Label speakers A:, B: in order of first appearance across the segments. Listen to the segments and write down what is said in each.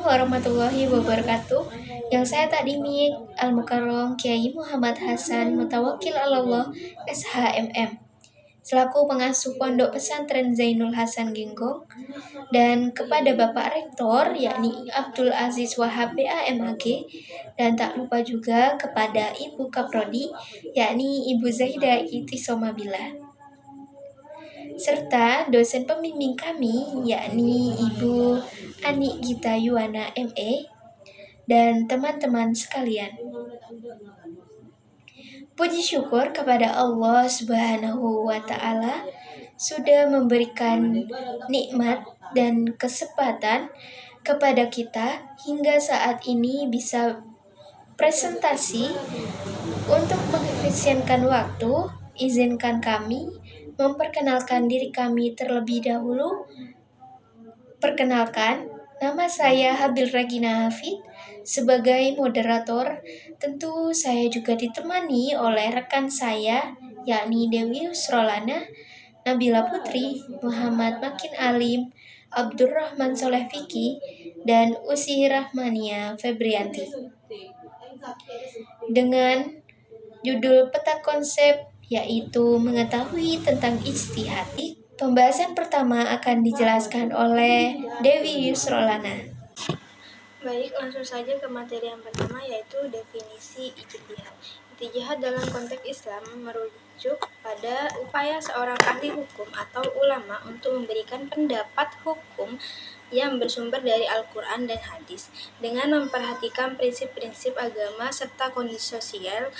A: warahmatullahi wabarakatuh. Yang saya tadimi Al-Mukarram Kiai Muhammad Hasan Mutawakil Allah SHMM selaku pengasuh Pondok Pesantren Zainul Hasan Genggong, dan kepada Bapak Rektor yakni Abdul Aziz Wahab BAMHG, dan tak lupa juga kepada Ibu Kaprodi yakni Ibu Zahida Itisomabila, serta dosen pembimbing kami yakni Ibu Ani Gita Yuwana ME, dan teman-teman sekalian. Puji syukur kepada Allah Subhanahu wa Ta'ala sudah memberikan nikmat dan kesempatan kepada kita hingga saat ini bisa presentasi. Untuk mengefisienkan waktu, izinkan kami memperkenalkan diri kami terlebih dahulu. Perkenalkan, nama saya Habil Regina Hafid sebagai moderator. Tentu saya juga ditemani oleh rekan saya yakni Dewi Yusrolana, Nabila Putri, Muhammad Makin Alim, Abdurrahman Soleh Fiki, dan Usi Rahmania Febrianti. Dengan judul peta konsep yaitu mengetahui tentang ijtihad. Pembahasan pertama akan dijelaskan oleh Dewi Yusrolana.
B: Baik, langsung saja ke materi yang pertama, yaitu definisi ijtihad. Ijtihad dalam konteks Islam merujuk pada upaya seorang ahli hukum atau ulama untuk memberikan pendapat hukum yang bersumber dari Al-Quran dan hadis, dengan memperhatikan prinsip-prinsip agama serta kondisi sosial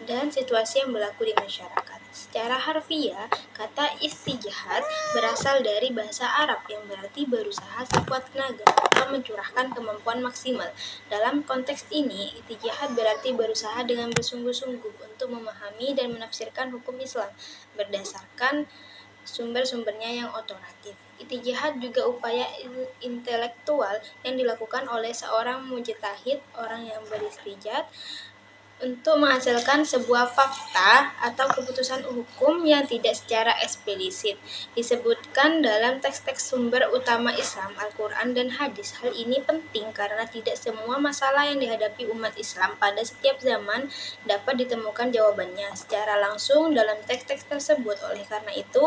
B: dan situasi yang berlaku di masyarakat. Secara harfiah, kata istijhad berasal dari bahasa Arab yang berarti berusaha sekuat tenaga atau mencurahkan kemampuan maksimal. Dalam konteks ini, istijhad berarti berusaha dengan bersungguh-sungguh untuk memahami dan menafsirkan hukum Islam berdasarkan sumber-sumbernya yang otoratif. Ijtihad juga upaya intelektual yang dilakukan oleh seorang mujtahid, orang yang beristijhad, untuk menghasilkan sebuah fakta atau keputusan hukum yang tidak secara eksplisit disebutkan dalam teks-teks sumber utama Islam, Al-Quran dan hadis. Hal ini penting karena tidak semua masalah yang dihadapi umat Islam pada setiap zaman dapat ditemukan jawabannya secara langsung dalam teks-teks tersebut. Oleh karena itu,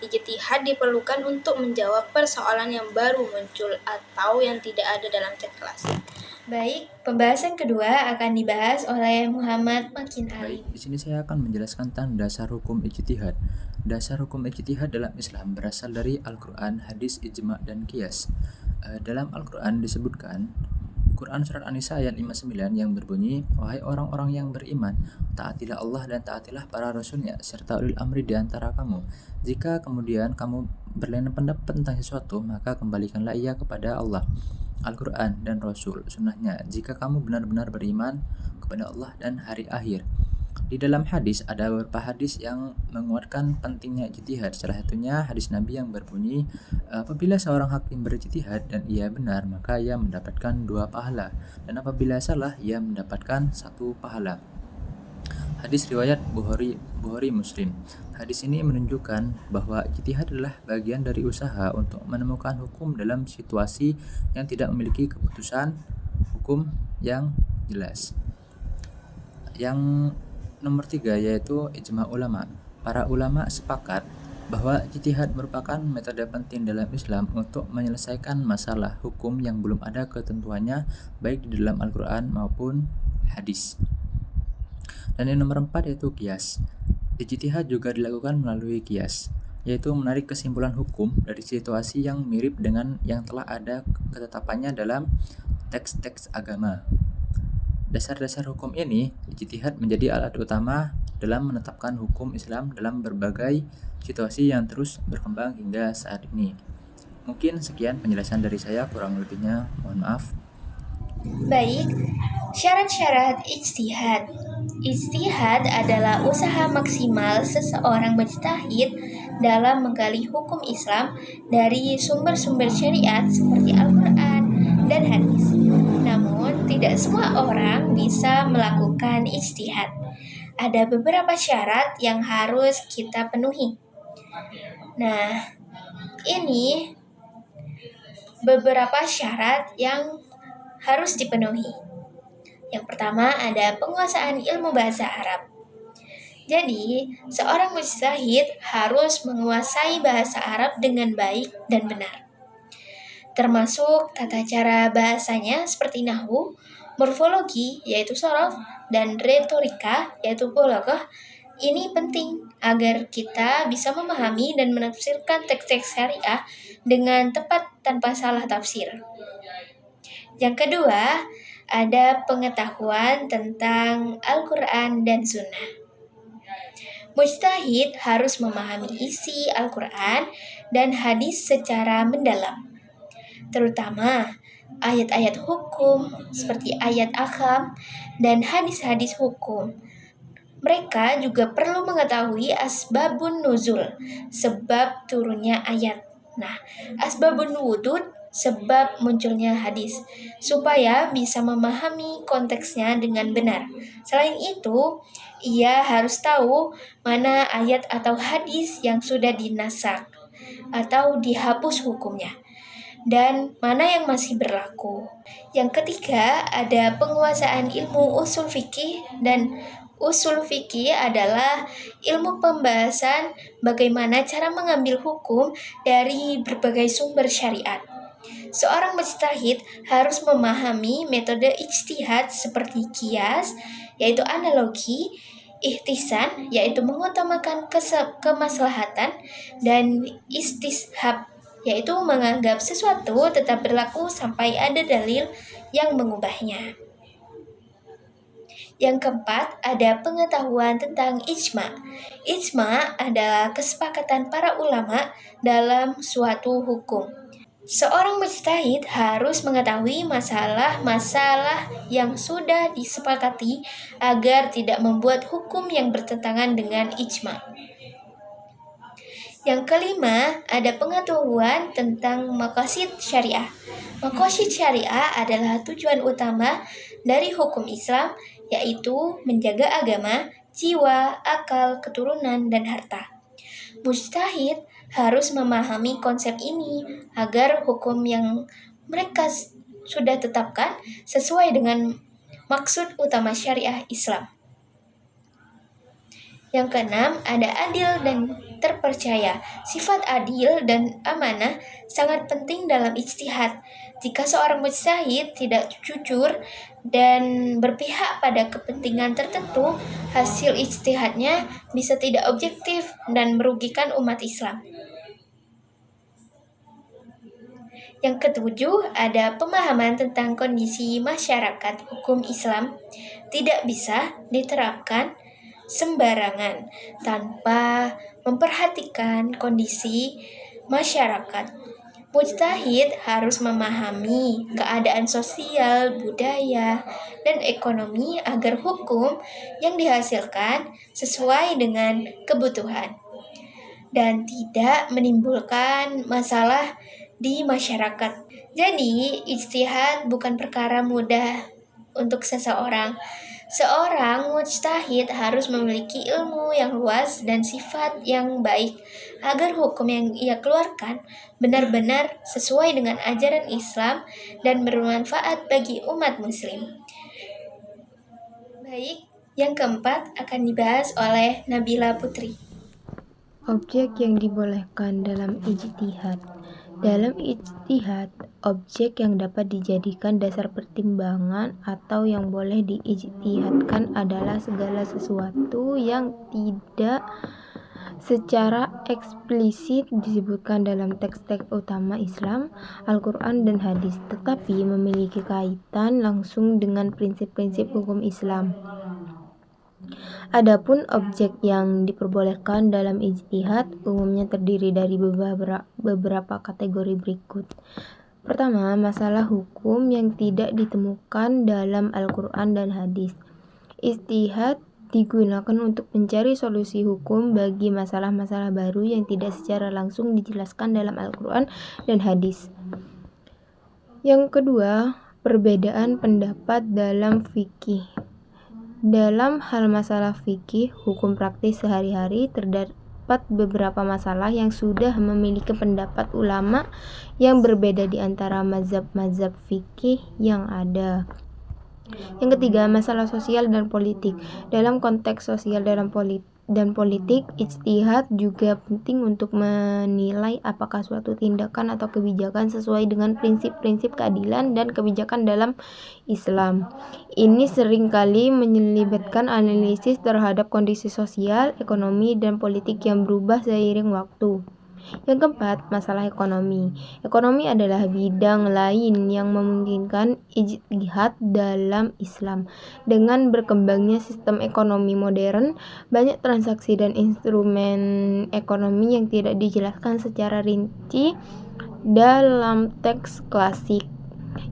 B: ijtihad diperlukan untuk menjawab persoalan yang baru muncul atau yang tidak ada dalam teks klasik.
A: Baik, pembahasan kedua akan dibahas oleh Muhammad Makin Ali.
C: Baik, di sini saya akan menjelaskan tentang dasar hukum ijtihad. Dasar hukum ijtihad dalam Islam berasal dari Al-Quran, hadis, ijma' dan qiyas. Dalam Al-Quran disebutkan, Quran Surat An-Nisa ayat 59 yang berbunyi, "Wahai orang-orang yang beriman, taatilah Allah dan taatilah para rasulnya, serta ulil amri di antara kamu. Jika kemudian kamu berlainan pendapat tentang sesuatu, maka kembalikanlah ia kepada Allah, Al-Quran dan Rasul, sunnahnya, jika kamu benar-benar beriman kepada Allah dan hari akhir." Di dalam hadis ada beberapa hadis yang menguatkan pentingnya ijtihad. Salah satunya hadis Nabi yang berbunyi, apabila seorang hakim berijtihad dan ia benar, maka ia mendapatkan 2 pahala, dan apabila salah, ia mendapatkan 1 pahala. Hadis riwayat Bukhari Muslim. Hadis ini menunjukkan bahwa ijtihad adalah bagian dari usaha untuk menemukan hukum dalam situasi yang tidak memiliki keputusan hukum yang jelas. Yang nomor 3 yaitu ijma' ulama. Para ulama sepakat bahwa ijtihad merupakan metode penting dalam Islam untuk menyelesaikan masalah hukum yang belum ada ketentuannya baik di dalam Al-Quran maupun hadis. Dan yang nomor 4 yaitu qiyas. Ijtihad juga dilakukan melalui qiyas, yaitu menarik kesimpulan hukum dari situasi yang mirip dengan yang telah ada ketetapannya dalam teks-teks agama. Dasar-dasar hukum ini, ijtihad menjadi alat utama dalam menetapkan hukum Islam dalam berbagai situasi yang terus berkembang hingga saat ini. Mungkin sekian penjelasan dari saya, kurang lebihnya mohon maaf.
A: Baik, syarat-syarat ijtihad. Ijtihad adalah usaha maksimal seseorang mujtahid dalam menggali hukum Islam dari sumber-sumber syariat seperti Al-Quran dan hadis. Namun, tidak semua orang bisa melakukan ijtihad. Ada beberapa syarat yang harus kita penuhi. Nah, ini beberapa syarat yang harus dipenuhi. Yang pertama ada penguasaan ilmu bahasa Arab. Jadi, seorang mujtahid harus menguasai bahasa Arab dengan baik dan benar, termasuk tata cara bahasanya seperti nahwu, morfologi yaitu sorof, dan retorika yaitu balaghah. Ini penting agar kita bisa memahami dan menafsirkan teks-teks syariah dengan tepat tanpa salah tafsir. Yang kedua, ada pengetahuan tentang Al-Quran dan Sunnah. Mujtahid harus memahami isi Al-Quran dan hadis secara mendalam, terutama ayat-ayat hukum seperti ayat ahkam dan hadis-hadis hukum. Mereka juga perlu mengetahui asbabun nuzul, sebab turunnya ayat. Nah, asbabun wudud, sebab munculnya hadis, supaya bisa memahami konteksnya dengan benar. Selain itu, ia harus tahu mana ayat atau hadis yang sudah dinasak atau dihapus hukumnya, dan mana yang masih berlaku. Yang ketiga, ada penguasaan ilmu usul fikih. Dan usul fikih adalah ilmu pembahasan bagaimana cara mengambil hukum dari berbagai sumber syariat. Seorang mujtahid harus memahami metode ijtihad seperti qiyas, yaitu analogi, ihtisan, yaitu mengutamakan kemaslahatan, dan istishab, yaitu menganggap sesuatu tetap berlaku sampai ada dalil yang mengubahnya. Yang keempat, ada pengetahuan tentang ijma. Ijma adalah kesepakatan para ulama dalam suatu hukum. Seorang mujtahid harus mengetahui masalah-masalah yang sudah disepakati agar tidak membuat hukum yang bertentangan dengan ijma. Yang kelima, ada pengetahuan tentang maqasid syariah. Maqasid syariah adalah tujuan utama dari hukum Islam, yaitu menjaga agama, jiwa, akal, keturunan, dan harta. Mujtahid harus memahami konsep ini agar hukum yang mereka sudah tetapkan sesuai dengan maksud utama syariah Islam. Yang keenam, ada adil dan terpercaya. Sifat adil dan amanah sangat penting dalam ijtihad. Jika seorang mujtahid tidak jujur dan berpihak pada kepentingan tertentu, hasil ijtihadnya bisa tidak objektif dan merugikan umat Islam. Yang ketujuh, ada pemahaman tentang kondisi masyarakat. Hukum Islam tidak bisa diterapkan sembarangan tanpa memperhatikan kondisi masyarakat. Mujtahid harus memahami keadaan sosial, budaya, dan ekonomi agar hukum yang dihasilkan sesuai dengan kebutuhan dan tidak menimbulkan masalah di masyarakat. Jadi, ijtihad bukan perkara mudah untuk seseorang. Seorang mujtahid harus memiliki ilmu yang luas dan sifat yang baik agar hukum yang ia keluarkan benar-benar sesuai dengan ajaran Islam dan bermanfaat bagi umat muslim. Baik, yang keempat akan dibahas oleh Nabila Putri.
D: Objek yang dibolehkan dalam ijtihad. Dalam ijtihad, objek yang dapat dijadikan dasar pertimbangan atau yang boleh diijtihadkan adalah segala sesuatu yang tidak secara eksplisit disebutkan dalam teks-teks utama Islam, Al-Quran dan hadis, tetapi memiliki kaitan langsung dengan prinsip-prinsip hukum Islam. Adapun objek yang diperbolehkan dalam ijtihad umumnya terdiri dari beberapa kategori berikut. Pertama, masalah hukum yang tidak ditemukan dalam Al-Quran dan hadis. Ijtihad digunakan untuk mencari solusi hukum bagi masalah-masalah baru yang tidak secara langsung dijelaskan dalam Al-Quran dan hadis. Yang kedua, perbedaan pendapat dalam fikih. Dalam hal masalah fikih, hukum praktis sehari-hari terdapat beberapa masalah yang sudah memiliki pendapat ulama yang berbeda di antara mazhab-mazhab fikih yang ada. Yang ketiga, masalah sosial dan politik. Dalam konteks sosial dan politik, ijtihad juga penting untuk menilai apakah suatu tindakan atau kebijakan sesuai dengan prinsip-prinsip keadilan dan kebijakan dalam Islam. Ini seringkali menyelibatkan analisis terhadap kondisi sosial, ekonomi, dan politik yang berubah seiring waktu. Yang keempat, masalah ekonomi. Ekonomi adalah bidang lain yang memungkinkan ijtihad dalam Islam. Dengan berkembangnya sistem ekonomi modern, banyak transaksi dan instrumen ekonomi yang tidak dijelaskan secara rinci dalam teks klasik.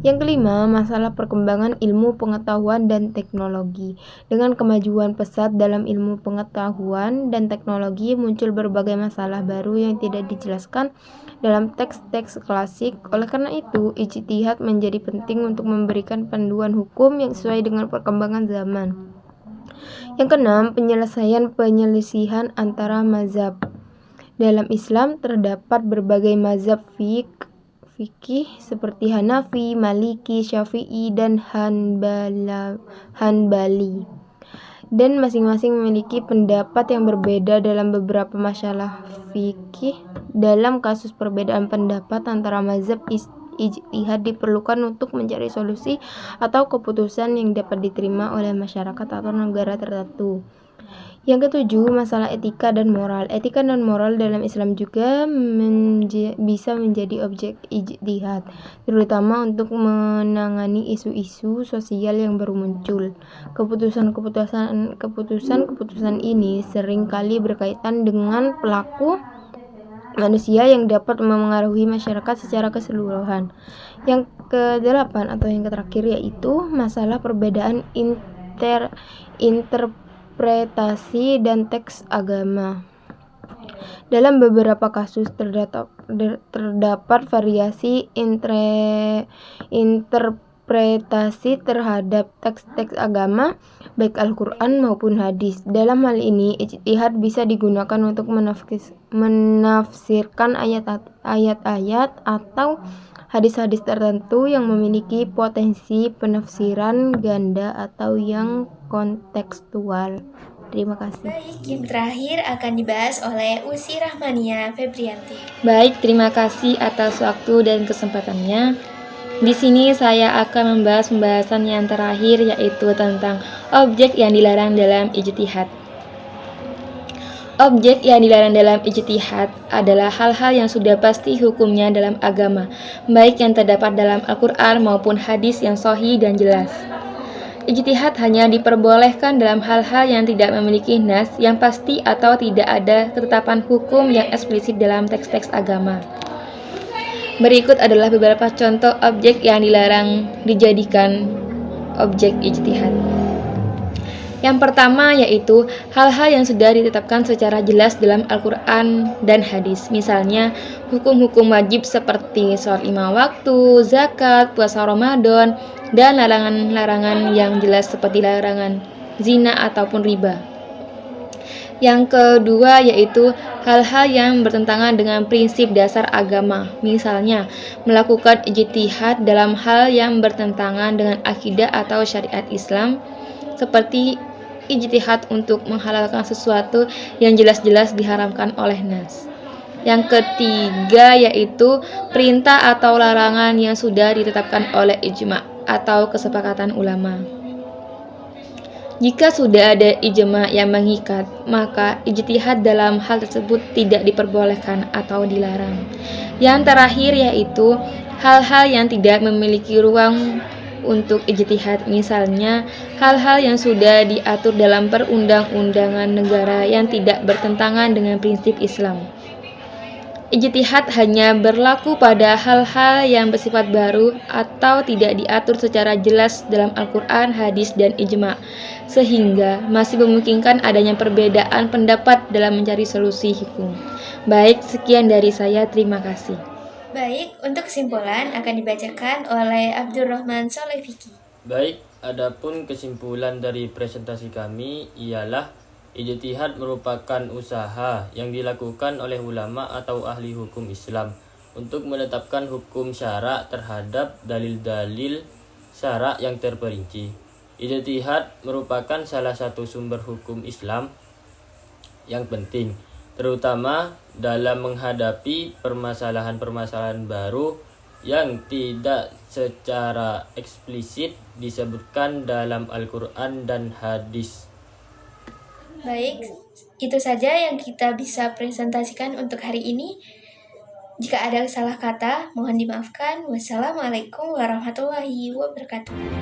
D: Yang kelima, masalah perkembangan ilmu pengetahuan dan teknologi. Dengan kemajuan pesat dalam ilmu pengetahuan dan teknologi, muncul berbagai masalah baru yang tidak dijelaskan dalam teks-teks klasik. Oleh karena itu, ijtihad menjadi penting untuk memberikan panduan hukum yang sesuai dengan perkembangan zaman. Yang keenam, penyelesaian antara mazhab. Dalam Islam terdapat berbagai mazhab fikih seperti Hanafi, Maliki, Syafi'i, dan Hanbali. Dan masing-masing memiliki pendapat yang berbeda dalam beberapa masalah fikih. Dalam kasus perbedaan pendapat antara mazhab, ijtihad diperlukan untuk mencari solusi atau keputusan yang dapat diterima oleh masyarakat atau negara tertentu. Yang ketujuh, masalah etika dan moral. Etika dan moral dalam Islam juga bisa menjadi objek ijtihad, terutama untuk menangani isu-isu sosial yang baru muncul. Keputusan ini seringkali berkaitan dengan pelaku manusia yang dapat memengaruhi masyarakat secara keseluruhan. Yang kedelapan atau yang terakhir yaitu masalah perbedaan interpretasi dan teks agama. Dalam beberapa kasus terdapat variasi interpretasi terhadap teks-teks agama, baik Al-Quran maupun hadis. Dalam hal ini, ijtihad bisa digunakan untuk menafsirkan ayat-ayat atau hadis-hadis tertentu yang memiliki potensi penafsiran ganda atau yang kontekstual. Terima kasih.
A: Baik, yang terakhir akan dibahas oleh Usi Rahmania Febrianti.
E: Baik, terima kasih atas waktu dan kesempatannya. Di sini saya akan membahas pembahasan yang terakhir, yaitu tentang objek yang dilarang dalam ijtihad. Objek yang dilarang dalam ijtihad adalah hal-hal yang sudah pasti hukumnya dalam agama, baik yang terdapat dalam Al-Quran maupun hadis yang sahih dan jelas. Ijtihad hanya diperbolehkan dalam hal-hal yang tidak memiliki nas yang pasti atau tidak ada ketetapan hukum yang eksplisit dalam teks-teks agama. Berikut adalah beberapa contoh objek yang dilarang dijadikan objek ijtihad. Yang pertama yaitu hal-hal yang sudah ditetapkan secara jelas dalam Al-Quran dan hadis. Misalnya hukum-hukum wajib seperti sholat 5 waktu, zakat, puasa Ramadan, dan larangan-larangan yang jelas seperti larangan zina ataupun riba. Yang kedua yaitu hal-hal yang bertentangan dengan prinsip dasar agama. Misalnya melakukan ijtihad dalam hal yang bertentangan dengan akidah atau syariat Islam, seperti ijtihad untuk menghalalkan sesuatu yang jelas-jelas diharamkan oleh nas. Yang ketiga yaitu perintah atau larangan yang sudah ditetapkan oleh ijma' atau kesepakatan ulama. Jika sudah ada ijma' yang mengikat, maka ijtihad dalam hal tersebut tidak diperbolehkan atau dilarang. Yang terakhir yaitu hal-hal yang tidak memiliki ruang untuk ijtihad, misalnya hal-hal yang sudah diatur dalam perundang-undangan negara yang tidak bertentangan dengan prinsip Islam. Ijtihad hanya berlaku pada hal-hal yang bersifat baru atau tidak diatur secara jelas dalam Al-Quran, hadis, dan ijma', sehingga masih memungkinkan adanya perbedaan pendapat dalam mencari solusi hukum. Baik, sekian dari saya, terima kasih.
A: Baik, untuk kesimpulan akan dibacakan oleh Abdurrahman Soleh Fiki.
F: Baik, adapun kesimpulan dari presentasi kami ialah Ijtihad merupakan usaha yang dilakukan oleh ulama atau ahli hukum Islam untuk menetapkan hukum syara terhadap dalil-dalil syara yang terperinci. Ijtihad merupakan salah satu sumber hukum Islam yang penting, terutama dalam menghadapi permasalahan-permasalahan baru yang tidak secara eksplisit disebutkan dalam Al-Quran dan hadis.
A: Baik, itu saja yang kita bisa presentasikan untuk hari ini. Jika ada salah kata, mohon dimaafkan. Wassalamualaikum warahmatullahi wabarakatuh.